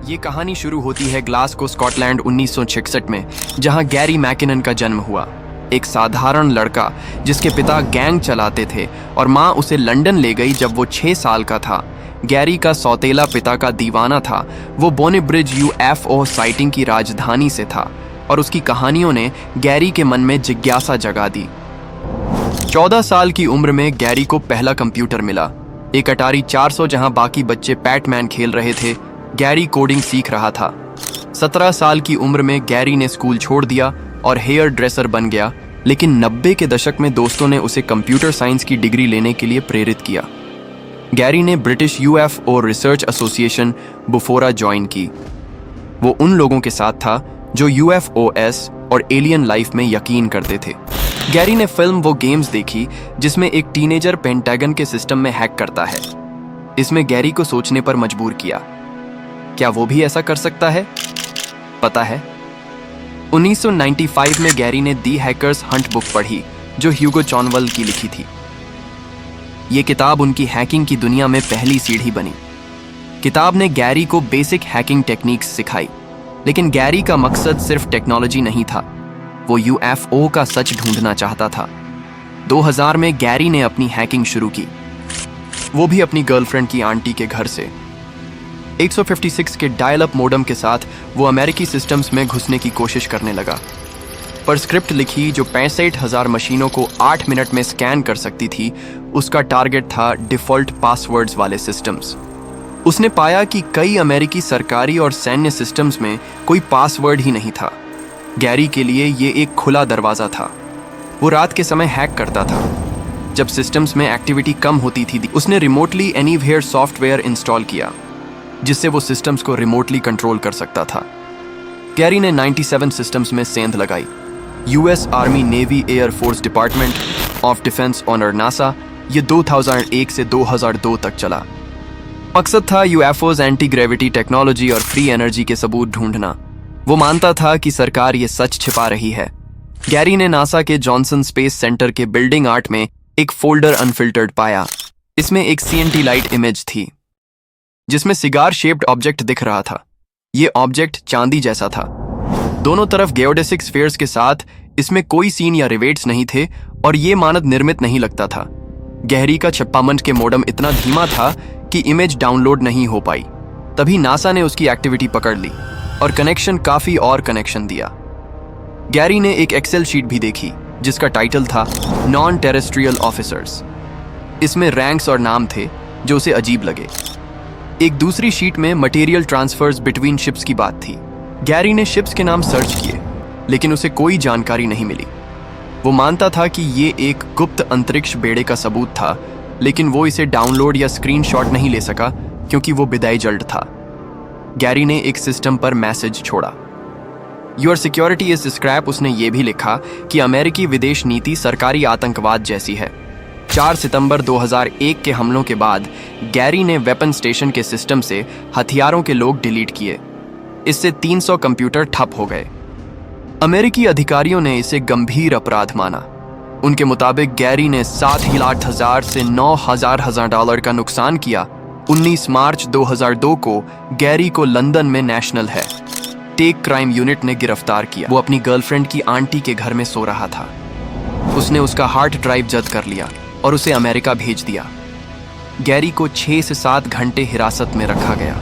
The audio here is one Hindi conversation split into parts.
ये कहानी शुरू होती है ग्लासगो स्कॉटलैंड 1966 में, जहां गैरी मैकिनन का जन्म हुआ। एक साधारण लड़का जिसके पिता गैंग चलाते थे और माँ उसे लंदन ले गई जब वो 6 साल का था। गैरी का सौतेला पिता का दीवाना था। वो बोनीब्रिज UFO साइटिंग की राजधानी से था और उसकी कहानियों ने गैरी के मन में जिज्ञासा जगा दी। 14 साल की उम्र में गैरी को पहला कंप्यूटर मिला, एक अटारी 400, जहां बाकी बच्चे पैटमैन खेल रहे थे। गैरी कोडिंग सीख रहा था। 17 साल की उम्र में गैरी ने स्कूल छोड़ दिया और हेयर ड्रेसर बन गया, लेकिन 90 के दशक में दोस्तों ने उसे कंप्यूटर साइंस की डिग्री लेने के लिए प्रेरित किया। गैरी ने British UFO research association BUFORA join की। वो उन लोगों के साथ था जो UFOs और एलियन लाइफ में यकीन करते थे। गैरी ने फिल्म वो गेम्स देखी जिसमें एक टीनेजर पेंटागन के सिस्टम में हैक करता है। इसमें गैरी को सोचने पर मजबूर किया, क्या वो भी ऐसा कर सकता है? पता है, 1995 में गैरी ने दी हैकर्स हंट बुक पढ़ी जो ह्यूगो चॉनवल की लिखी थी। ये किताब उनकी हैकिंग की दुनिया में पहली सीढ़ी बनी। किताब ने गैरी को बेसिक हैकिंग टेक्निक्स सिखाई, लेकिन गैरी का मकसद सिर्फ टेक्नोलॉजी नहीं था। वो UFO का सच ढूंढना चाहता था। 2000 में गैरी ने अपनी हैकिंग शुरू की, वो भी अपनी गर्लफ्रेंड की आंटी के घर से। 856 के डायल अप मोडम के साथ वो अमेरिकी सिस्टम्स में घुसने की कोशिश करने लगा, पर स्क्रिप्ट लिखी जो 65,000 मशीनों को 8 मिनट में स्कैन कर सकती थी। उसका टारगेट था डिफॉल्ट पासवर्ड्स वाले सिस्टम्स। उसने पाया कि कई अमेरिकी सरकारी और सैन्य सिस्टम्स में कोई पासवर्ड ही नहीं था। गैरी के लिए ये एक खुला दरवाजा था। वो रात के समय हैक करता था। जब सिस्टम्स में एक्टिविटी कम होती थी, उसने रिमोटली एनीवेयर सॉफ्टवेयर इंस्टॉल किया, जिससे वो सिस्टम्स को रिमोटली कंट्रोल कर सकता था। गैरी ने 97 सिस्टम्स में सेंध लगाई। US army, navy, air force, department of defence, honour, NASA. ये 2001 से 2002 तक चला। मकसद था UFOs, एंटी ग्रेविटी टेक्नोलॉजी और फ्री एनर्जी के सबूत ढूंढना। वो मानता था कि सरकार ये सच छिपा रही है। गैरी ने नासा के जॉनसन स्पेस सेंटर के बिल्डिंग आर्ट में एक फोल्डर अनफिल्टर्ड पाया। इसमें एक CNT लाइट इमेज थी जिसमें सिगार शेप्ड ऑब्जेक्ट दिख रहा था। ये ऑब्जेक्ट चांदी जैसा था। दोनों तरफ गेओडेसिक स्फीयर्स के साथ। इसमें कोई सीन या रिवेट्स नहीं थे और ये मानव निर्मित नहीं लगता था। गैरी का छप्पामंच के मोडम इतना धीमा था कि इमेज डाउनलोड नहीं हो पाई। तभी नासा ने उसकी एक्टिविटी पकड़ ली और काफी और कनेक्शन दिया। गैरी ने एक एक्सेल शीट भी देखी जिसका टाइटल था नॉन टेरेस्ट्रियल ऑफिसर्स। इसमें रैंक्स और नाम थे जो उसे अजीब लगे। एक दूसरी शीट में मटेरियल ट्रांसफर्स बिटवीन शिप्स की बात थी। गैरी ने शिप्स के नाम सर्च किए, लेकिन उसे कोई जानकारी नहीं मिली। वो मानता था कि ये एक गुप्त अंतरिक्ष बेड़े का सबूत था, लेकिन वो इसे डाउनलोड या स्क्रीनशॉट नहीं ले सका क्योंकि वो बिदाई जल्द था। गैरी ने एक सिस्टम पर मैसेज छोड़ा, योर सिक्योरिटी इज स्क्रैप। उसने ये भी लिखा कि अमेरिकी विदेश नीति सरकारी आतंकवाद जैसी है। 4 सितंबर 2001 के हमलों के बाद गैरी ने वेपन स्टेशन के सिस्टम से हथियारों के लोग डिलीट किए। इससे 300 कंप्यूटर ठप हो गए। अमेरिकी अधिकारियों ने इसे गंभीर अपराध माना। उनके मुताबिक गैरी ने $7,00,000 से $9,000 का नुकसान किया। 19 मार्च 2002 को गैरी को लंदन में नेशनल है टेक क्राइम यूनिट ने गिरफ्तार किया। वो अपनी गर्लफ्रेंड की आंटी के घर में सो रहा था। उसने उसका हार्ड ड्राइव जब्त कर लिया और उसे अमेरिका भेज दिया। गैरी को 6 से 7 घंटे हिरासत में रखा गया।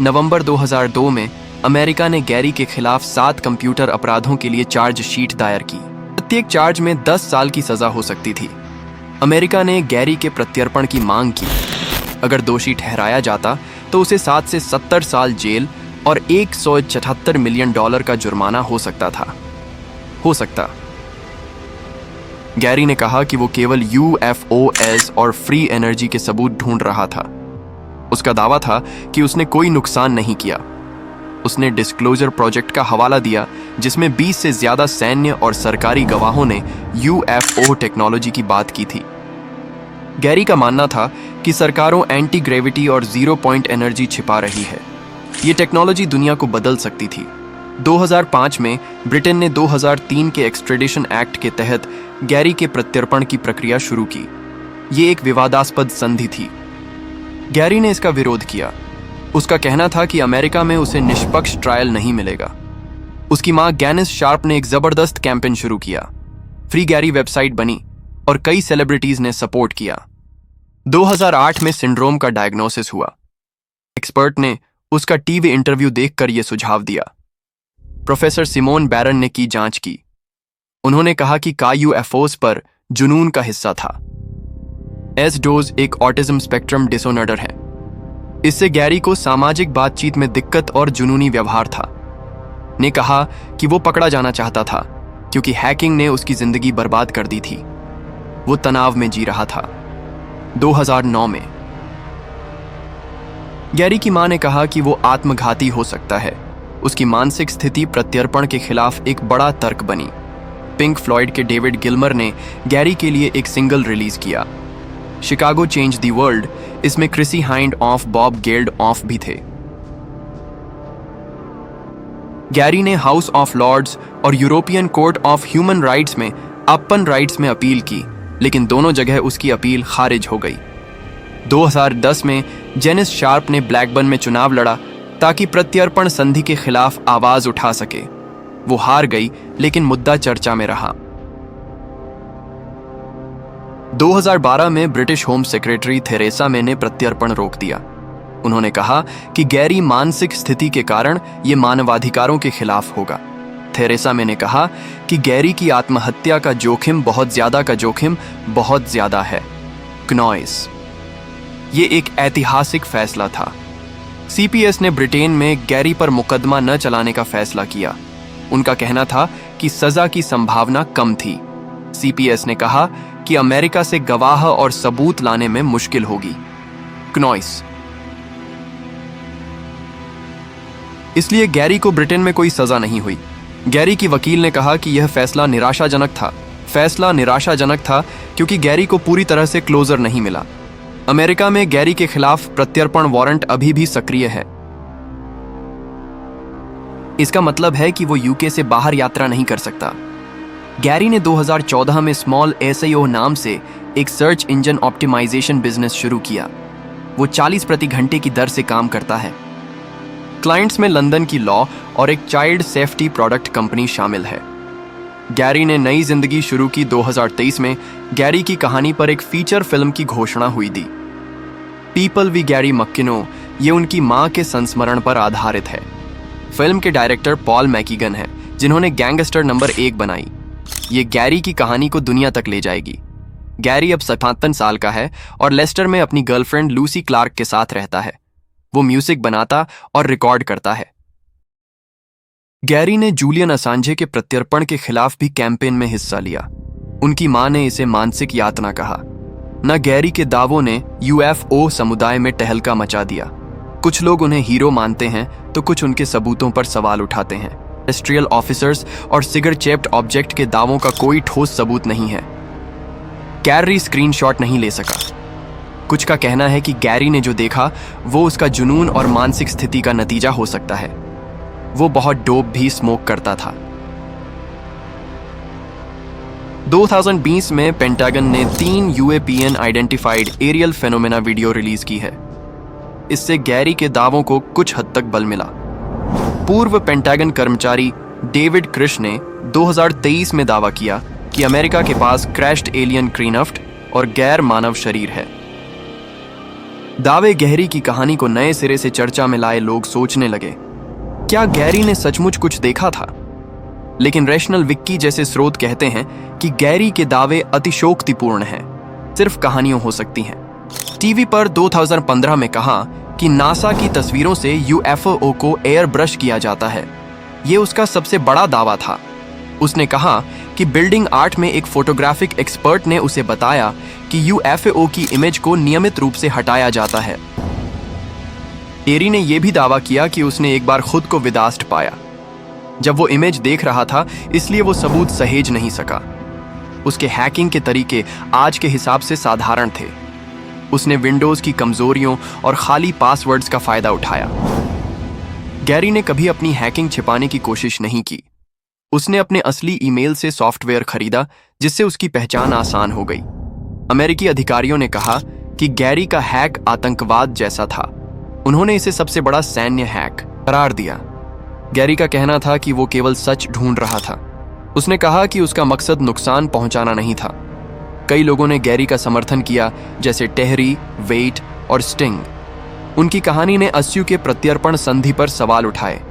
नवंबर 2002 में अमेरिका ने गैरी के खिलाफ 7 कंप्यूटर अपराधों के लिए चार्ज शीट दायर की। प्रत्येक चार्ज में 10 साल की सजा हो सकती थी। अमेरिका ने गैरी के प्रत्यर्पण की मांग की। अगर दोषी ठहराया जाता तो उसे 7 से 70 साल जेल और $174 मिलियन का जुर्माना हो सकता। गैरी ने कहा कि वो केवल UFOs और फ्री एनर्जी के सबूत ढूंढ रहा था। उसका दावा था कि उसने कोई नुकसान नहीं किया। उसने डिस्क्लोजर प्रोजेक्ट का हवाला दिया, जिसमें 20 से ज्यादा सैन्य और सरकारी गवाहों ने UFO टेक्नोलॉजी की बात की थी। गैरी का मानना था कि सरकारों एंटी ग्रेविटी और 0 पॉइंट एनर्जी छिपा रही है। ये टेक्नोलॉजी दुनिया को बदल सकती थी। 2005 में ब्रिटेन ने 2003 के एक्सट्रेडिशन एक्ट के तहत गैरी के प्रत्यर्पण की प्रक्रिया शुरू की। ये एक विवादास्पद संधि थी। गैरी ने इसका विरोध किया। उसका कहना था कि अमेरिका में उसे निष्पक्ष ट्रायल नहीं मिलेगा। उसकी मां गैनिस शार्प ने एक जबरदस्त कैंपेन शुरू किया। फ्री गैरी वेबसाइट बनी और कई सेलिब्रिटीज ने सपोर्ट किया। 2008 में सिंड्रोम का डायग्नोसिस हुआ। एक्सपर्ट ने उसका टीवी इंटरव्यू देखकर यह सुझाव दिया। प्रोफेसर सिमोन बैरन ने की जांच की। उन्होंने कहा कि यूएफओस पर जुनून का हिस्सा था। एस-डोज एक ऑटिज्म स्पेक्ट्रम डिसऑर्डर है। इससे गैरी को सामाजिक बातचीत में दिक्कत और जुनूनी व्यवहार था। ने कहा कि वो पकड़ा जाना चाहता था क्योंकि हैकिंग ने उसकी जिंदगी बर्बाद कर दी थी। वो तनाव में जी रहा था। 2009 में गैरी की मां ने कहा कि वो आत्मघाती हो सकता है। उसकी मानसिक स्थिति प्रत्यर्पण के खिलाफ एक बड़ा तर्क बनी। पिंक फ्लॉयड के डेविड गिल्मर ने गैरी के लिए एक सिंगल रिलीज किया, शिकागो चेंज द वर्ल्ड। इसमें Chrissie Hynde of Bob Geldof भी थे। गैरी ने हाउस ऑफ लॉर्ड्स और European Court of Human Rights में अपन राइट्स में अपील की, लेकिन दोनों जगह उसकी अपील खारिज हो गई। 2010 में जेनिस शार्प ने ब्लैकबर्न में चुनाव लड़ा ताकि प्रत्यर्पण संधि के खिलाफ आवाज उठा सके। वो हार गई, लेकिन मुद्दा चर्चा में रहा। 2012 में British home secretary Theresa May ने प्रत्यर्पण रोक दिया। उन्होंने कहा कि गैरी मानसिक स्थिति के कारण ये मानवाधिकारों के खिलाफ होगा। थेरेसा मे ने कहा कि गैरी की आत्महत्या का जोखिम बहुत ज्यादा है। क्नॉइस, ये एक ऐतिहासिक फैसला था। सीपीएस ने ब्रिटेन में गैरी पर मुकदमा न चलाने का फैसला किया। उनका कहना था कि सजा की संभावना कम थी। सीपीएस ने कहा कि अमेरिका से गवाह और सबूत लाने में मुश्किल होगी। क्नॉइस, इसलिए गैरी को ब्रिटेन में कोई सजा नहीं हुई। गैरी की वकील ने कहा कि यह फैसला निराशाजनक था क्योंकि गैरी को पूरी तरह से क्लोजर नहीं मिला। अमेरिका में गैरी के खिलाफ प्रत्यर्पण वारंट अभी भी सक्रिय है। इसका मतलब है कि वो यूके से बाहर यात्रा नहीं कर सकता। गैरी ने 2014 में स्मॉल SEO नाम से एक सर्च इंजन ऑप्टिमाइजेशन बिजनेस शुरू किया। वो 40 प्रति घंटे की दर से काम करता है। क्लाइंट्स में लंदन की लॉ और एक चाइल्ड सेफ्टी प्रोडक्ट कंपनी शामिल है। गैरी ने नई जिंदगी शुरू की। 2023 में गैरी की कहानी पर एक फीचर फिल्म की घोषणा हुई थी। पीपल वी गैरी मक्किनो, ये उनकी मां के संस्मरण पर आधारित है। फिल्म के डायरेक्टर पॉल मैकीगन हैं, जिन्होंने गैंगस्टर नंबर 1 बनाई। ये गैरी की कहानी को दुनिया तक ले जाएगी। गैरी अब 57 साल का है और लेस्टर में अपनी गर्लफ्रेंड लूसी क्लार्क के साथ रहता है। वो म्यूजिक बनाता और रिकॉर्ड करता है। गैरी ने जूलियन असांजे के प्रत्यर्पण के खिलाफ भी कैंपेन में हिस्सा लिया। उनकी मां ने इसे मानसिक यातना कहा। न गैरी के दावों ने UFO समुदाय में टहलका मचा दिया। कुछ लोग उन्हें हीरो मानते हैं तो कुछ उनके सबूतों पर सवाल उठाते हैं। टेरेस्ट्रियल ऑफिसर्स और सिगर चेप्ड ऑब्जेक्ट के दावों का कोई ठोस सबूत नहीं है। गैरी स्क्रीनशॉट नहीं ले सका। कुछ का कहना है कि गैरी ने जो देखा वो उसका जुनून और मानसिक स्थिति का नतीजा हो सकता है। वो बहुत डोप भी स्मोक करता था। 2020 में पेंटागन ने 3 यूएपीएन identified aerial phenomena video release की है। इससे गैरी के दावों को कुछ हद तक बल मिला। पूर्व पेंटागन कर्मचारी डेविड क्रिश ने 2023 में दावा किया कि अमेरिका के पास क्रैश्ड एलियन क्रेनफ्ट और गैर मानव शरीर है। दावे गैरी की कहानी को नए सिरे से चर्चा में लाए लोग सोचने लगे, क्या गैरी ने सचमुच कुछ देखा था? लेकिन रैशनल विक्की जैसे स्रोत कहते हैं कि गैरी के दावे अतिशोक्तिपूर्ण हैं, सिर्फ कहानियां हो सकती हैं। टीवी पर 2015 में कहा कि नासा की तस्वीरों से UFO को एयर ब्रश किया जाता है। ये उसका सबसे बड़ा दावा था। उसने कहा कि बिल्डिंग 8 में एक फोटोग्राफिक एक्सपर्ट ने उसे बताया कि UFO की इमेज को नियमित रूप से हटाया जाता है। एरी ने यह भी दावा किया कि उसने एक बार खुद को विदास्ट पाया जब वो इमेज देख रहा था, इसलिए वो सबूत सहेज नहीं सका। उसके हैकिंग के तरीके आज के हिसाब से साधारण थे। उसने विंडोज की कमजोरियों और खाली पासवर्ड्स का फायदा उठाया। गैरी ने कभी अपनी हैकिंग छिपाने की कोशिश नहीं की। उसने अपने असली ईमेल से सॉफ्टवेयर खरीदा जिससे उसकी पहचान आसान हो गई। अमेरिकी अधिकारियों ने कहा कि गैरी का हैक आतंकवाद जैसा था। उन्होंने इसे सबसे बड़ा सैन्य हैक करार दिया। गैरी का कहना था कि वो केवल सच ढूंढ रहा था। उसने कहा कि उसका मकसद नुकसान पहुंचाना नहीं था। कई लोगों ने गैरी का समर्थन किया, जैसे टेहरी, वेट और स्टिंग। उनकी कहानी ने अस्यू के प्रत्यर्पण संधि पर सवाल उठाए।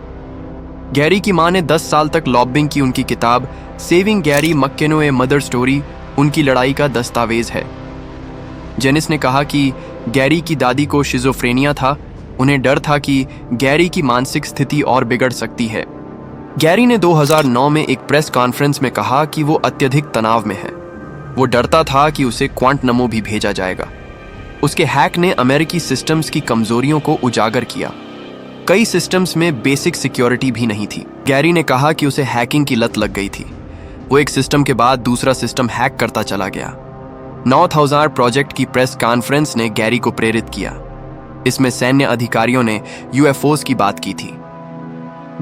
गैरी की मां ने 10 साल तक लॉबिंग की। उनकी किताब saving Gary McKinnon a mother story उनकी लड़ाई का दस्तावेज है। जेनिस ने कहा कि गैरी की दादी को शिज़ोफ्रेनिया था। उन्हें डर था कि गैरी की मानसिक स्थिति और बिगड़ सकती है। गैरी ने 2009 में एक प्रेस कॉन्फ्रेंस में कहा कि वो अत्यधिक तनाव में है। वो डरता था कि उसे क्वांटनमो भी भेजा जाएगा। उसके हैक ने अमेरिकी सिस्टम्स की कमजोरियों को उजागर किया। कई सिस्टम्स में बेसिक सिक्योरिटी भी नहीं थी। गैरी ने कहा कि उसे हैकिंग की लत लग गई थी। वो एक सिस्टम के बाद दूसरा सिस्टम हैक करता चला गया। 9000 प्रोजेक्ट की प्रेस कॉन्फ्रेंस ने गैरी को प्रेरित किया। इसमें सैन्य अधिकारियों ने यूएफओस की बात की थी।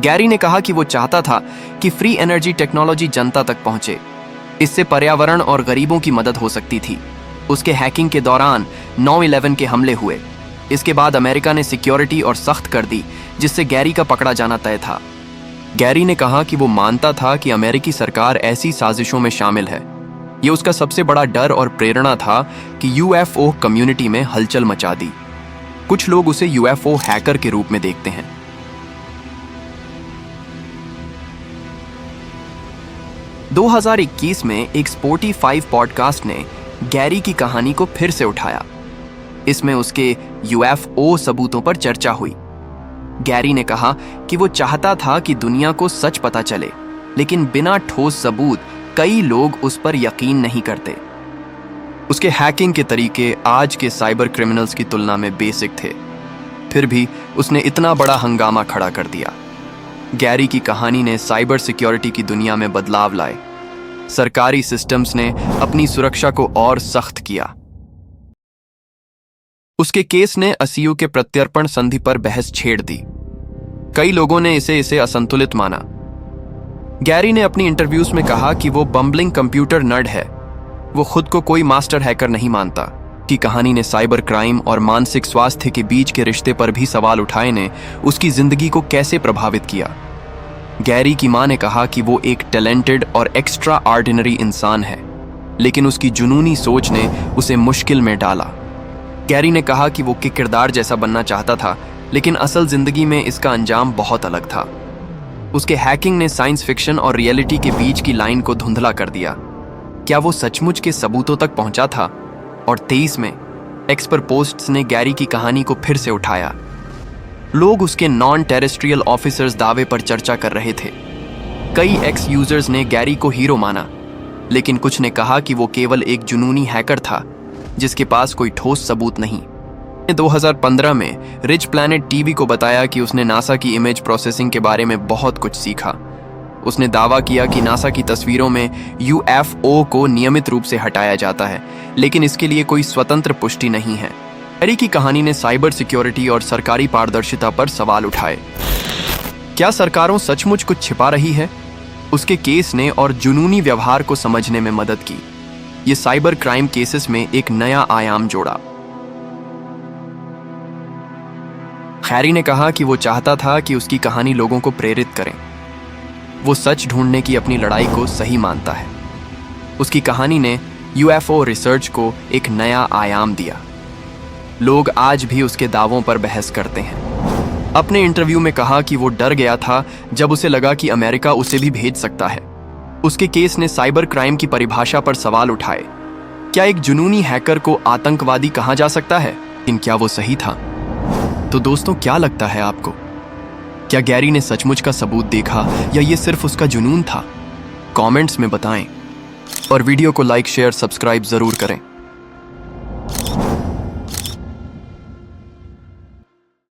गैरी ने कहा कि वो चाहता था कि फ्री एनर्जी टेक्नोलॉजी जनता तक पहुंचे। इससे पर्यावरण और गरीबों की मदद हो सकती थी। उसके हैकिंग के दौरान 9/11 के हमले हुए। इसके बाद अमेरिका ने सिक्योरिटी और सख्त कर दी, जिससे गैरी का पकड़ा जाना तय था। गैरी ने कहा कि वो मानता था कि अमेरिकी सरकार ऐसी साजिशों में शामिल है। ये उसका सबसे बड़ा डर और प्रेरणा था कि यूएफओ कम्युनिटी में हलचल मचा दी। कुछ लोग उसे यूएफओ हैकर के रूप में देखते हैं। – 2021 में एक Spotify पॉडकास्ट ने गैरी की कहानी को फिर से उठाया। इसमें उसके यूएफओ सबूतों पर चर्चा हुई। गैरी ने कहा कि वो चाहता था कि दुनिया को सच पता चले, लेकिन बिना ठोस सबूत कई लोग उस पर यकीन नहीं करते। उसके हैकिंग के तरीके आज के साइबर क्रिमिनल्स की तुलना में बेसिक थे, फिर भी उसने इतना बड़ा हंगामा खड़ा कर दिया। गैरी की कहानी ने साइबर सिक्योरिटी की दुनिया में बदलाव लाए। सरकारी सिस्टम्स ने अपनी सुरक्षा को और सख्त किया। उसके केस ने अस्यू के प्रत्यर्पण संधि पर बहस छेड़ दी। कई लोगों ने इसे असंतुलित माना। गैरी ने अपनी इंटरव्यूज में कहा कि वो बम्बलिंग कंप्यूटर नर्ड है। वो खुद को कोई मास्टर हैकर नहीं मानता। की कहानी ने साइबर क्राइम और मानसिक स्वास्थ्य के बीच के रिश्ते पर भी सवाल उठाए ने उसकी जिंदगी को कैसे प्रभावित किया। गैरी की मां ने कहा कि वो एक टैलेंटेड और एक्स्ट्रा ऑर्डिनरी इंसान है, लेकिन उसकी जुनूनी सोच ने उसे मुश्किल में डाला। गैरी ने कहा कि वो के किरदार जैसा बनना चाहता था, लेकिन असल जिंदगी में इसका अंजाम बहुत अलग था। उसके हैकिंग ने साइंस फिक्शन और रियलिटी के बीच की लाइन को धुंधला कर दिया। क्या वो सचमुच के सबूतों तक पहुंचा था? और 23 में एक्स पर पोस्ट्स ने गैरी की कहानी को फिर से उठाया। लोग उसके नॉन टेरेस्ट्रियल ऑफिसर्स दावे पर चर्चा कर रहे थे। कई एक्स यूजर्स ने गैरी को हीरो माना, लेकिन कुछ ने कहा कि वो केवल एक जुनूनी हैकर था जिसके पास कोई ठोस सबूत नहीं। 2015 में रिच प्लैनेट टीवी को बताया कि उसने नासा की इमेज प्रोसेसिंग के बारे में बहुत कुछ सीखा। उसने दावा किया कि नासा की तस्वीरों में यूएफओ को नियमित रूप से हटाया जाता है, लेकिन इसके लिए कोई स्वतंत्र पुष्टि नहीं है। गैरी की कहानी ने साइबर सिक्योरिटी और सरकारी पारदर्शिता पर सवाल उठाए। क्या सरकारों सचमुच कुछ छिपा रही है? उसके केस ने और जुनूनी व्यवहार को समझने में मदद की। ये साइबर क्राइम केसेस में एक नया आयाम जोड़ा। गैरी ने कहा कि वो चाहता था कि उसकी कहानी लोगों को प्रेरित करें। वो सच ढूंढने की अपनी लड़ाई को सही मानता है। उसकी कहानी ने यूएफओ रिसर्च को एक नया आयाम दिया। लोग आज भी उसके दावों पर बहस करते हैं। अपने इंटरव्यू में कहा कि वो डर गया था जब उसे लगा कि अमेरिका उसे भी भेज सकता है। उसके केस ने साइबर क्राइम की परिभाषा पर सवाल उठाए। क्या एक जुनूनी हैकर को आतंकवादी कहा जा सकता है? लेकिन क्या वो सही था? तो दोस्तों, क्या लगता है आपको? क्या गैरी ने सचमुच का सबूत देखा या ये सिर्फ उसका जुनून था? कमेंट्स में बताएं और वीडियो को लाइक, शेयर, सब्सक्राइब जरूर करें।